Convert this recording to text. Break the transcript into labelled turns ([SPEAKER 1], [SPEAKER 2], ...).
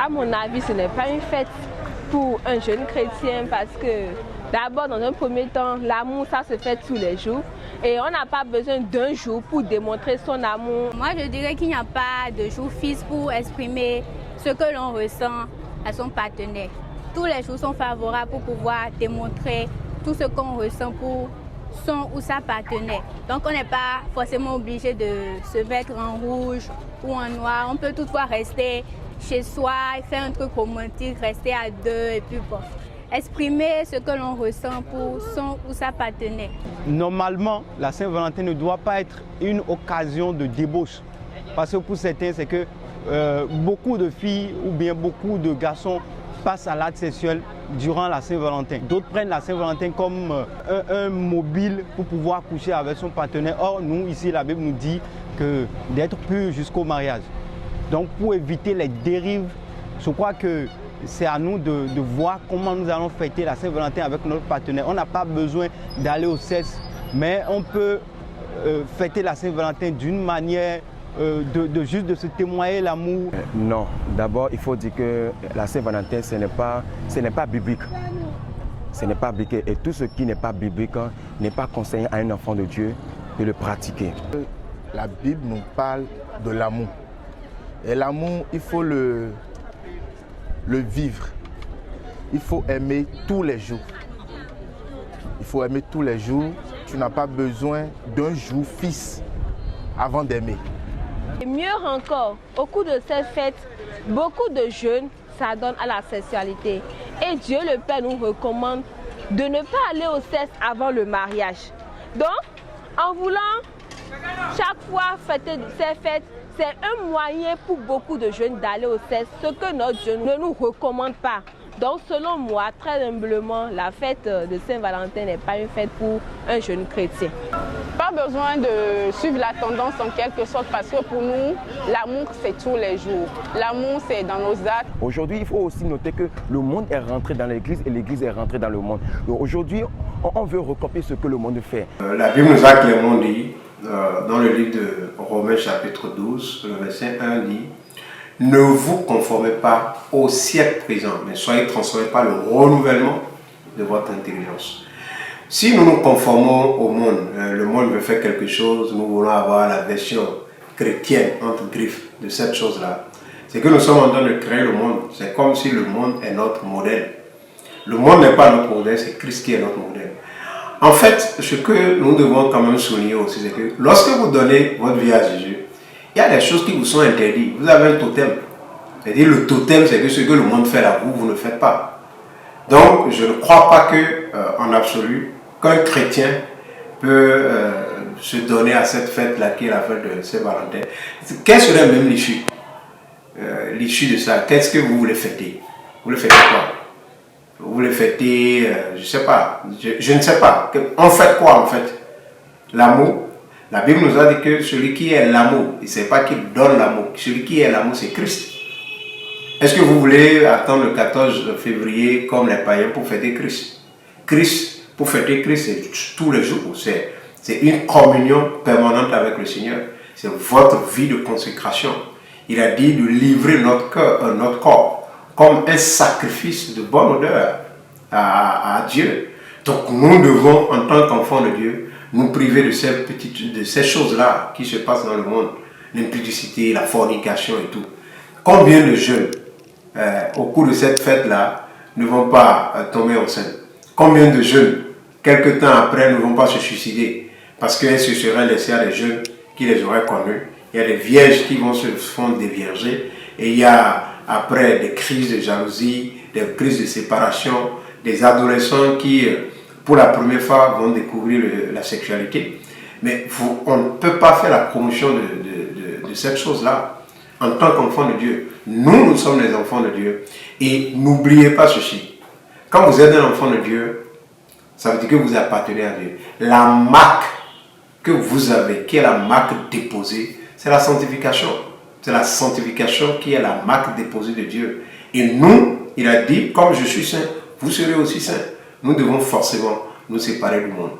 [SPEAKER 1] À mon avis, ce n'est pas une fête pour un jeune chrétien parce que d'abord, dans un premier temps, l'amour, ça se fait tous les jours. Et on n'a pas besoin d'un jour pour démontrer son amour.
[SPEAKER 2] Moi, je dirais qu'il n'y a pas de jour fixe pour exprimer ce que l'on ressent à son partenaire. Tous les jours sont favorables pour pouvoir démontrer tout ce qu'on ressent pour son ou sa partenaire. Donc, on n'est pas forcément obligé de se mettre en rouge ou en noir. On peut toutefois rester chez soi, faire un truc romantique, rester à deux et puis bon, exprimer ce que l'on ressent pour son ou sa partenaire.
[SPEAKER 3] Normalement, la Saint-Valentin ne doit pas être une occasion de débauche. Parce que pour certains, c'est que beaucoup de filles ou bien beaucoup de garçons passent à l'acte sexuel durant la Saint-Valentin. D'autres prennent la Saint-Valentin comme un mobile pour pouvoir coucher avec son partenaire. Or, nous, ici, la Bible nous dit que d'être pur jusqu'au mariage. Donc, pour éviter les dérives, je crois que c'est à nous de voir comment nous allons fêter la Saint-Valentin avec notre partenaire. On n'a pas besoin d'aller au sexe, mais on peut fêter la Saint-Valentin d'une manière juste de se témoigner l'amour.
[SPEAKER 4] Non, d'abord il faut dire que la Saint-Valentin ce n'est pas biblique. Ce n'est pas biblique et tout ce qui n'est pas biblique n'est pas conseillé à un enfant de Dieu de le pratiquer.
[SPEAKER 5] La Bible nous parle de l'amour. Et l'amour, il faut le vivre. Il faut aimer tous les jours. Il faut aimer tous les jours. Tu n'as pas besoin d'un jour fixe avant d'aimer.
[SPEAKER 1] Et mieux encore, au cours de cette fête, beaucoup de jeunes s'adonnent à la sexualité. Et Dieu le Père nous recommande de ne pas aller au sexe avant le mariage. Donc, en voulant chaque fois fêter ces fêtes, c'est un moyen pour beaucoup de jeunes d'aller au sexe, ce que notre Dieu ne nous recommande pas. Donc, selon moi, très humblement, la fête de Saint-Valentin n'est pas une fête pour un jeune chrétien.
[SPEAKER 6] Pas besoin de suivre la tendance en quelque sorte parce que pour nous, l'amour c'est tous les jours. L'amour c'est dans nos actes.
[SPEAKER 4] Aujourd'hui, il faut aussi noter que le monde est rentré dans l'église et l'église est rentrée dans le monde. Donc aujourd'hui, on veut recopier ce que le monde fait.
[SPEAKER 7] La Bible nous a clairement dit, dans le livre de Romains chapitre 12, le verset 1 dit: ne vous conformez pas au siècle présent, mais soyez transformés par le renouvellement de votre intelligence. Si nous nous conformons au monde, le monde veut faire quelque chose, nous voulons avoir la version chrétienne, entre griffes, de cette chose-là. C'est que nous sommes en train de créer le monde. C'est comme si le monde est notre modèle. Le monde n'est pas notre modèle, c'est Christ qui est notre modèle. En fait, ce que nous devons quand même souligner aussi, c'est que lorsque vous donnez votre vie à Jésus, il y a des choses qui vous sont interdites. Vous avez un totem. C'est-à-dire le totem, c'est que ce que le monde fait là, vous ne faites pas. Donc, je ne crois pas que, en absolu, qu'un chrétien peut se donner à cette fête-là, qui est la fête de Saint-Valentin. Quelle serait même l'issue? L'issue de ça, qu'est-ce que vous voulez fêter? Vous voulez fêter quoi? Vous voulez fêter, je ne sais pas. Je ne sais pas. On fait quoi en fait? L'amour. La Bible nous a dit que celui qui est l'amour, il ne sait pas qu'il donne l'amour. Celui qui est l'amour, c'est Christ. Est-ce que vous voulez attendre le 14 février comme les païens pour fêter Christ? Pour fêter Christ, c'est tous les jours. C'est une communion permanente avec le Seigneur. C'est votre vie de consécration. Il a dit de livrer notre cœur, notre corps, comme un sacrifice de bonne odeur à Dieu. Donc nous devons, en tant qu'enfants de Dieu, nous priver de ces choses-là qui se passent dans le monde. L'impudicité, la fornication et tout. Combien de jeunes, au cours de cette fête-là, ne vont pas tomber enceintes? Combien de jeunes, quelque temps après, ne vont pas se suicider? Parce qu'elles se seraient laissées à des jeunes qui les auraient connus. Il y a des vierges qui vont se font dévierger. Et il y a après des crises de jalousie, des crises de séparation, des adolescents qui, pour la première fois, vont découvrir la sexualité. Mais on ne peut pas faire la promotion de cette chose-là en tant qu'enfant de Dieu. Nous sommes les enfants de Dieu. Et n'oubliez pas ceci. Quand vous êtes un enfant de Dieu, ça veut dire que vous appartenez à Dieu. La marque que vous avez, qui est la marque déposée, c'est la sanctification. C'est la sanctification qui est la marque déposée de Dieu. Et nous, il a dit, comme je suis saint, vous serez aussi saints. Nous devons forcément nous séparer du monde.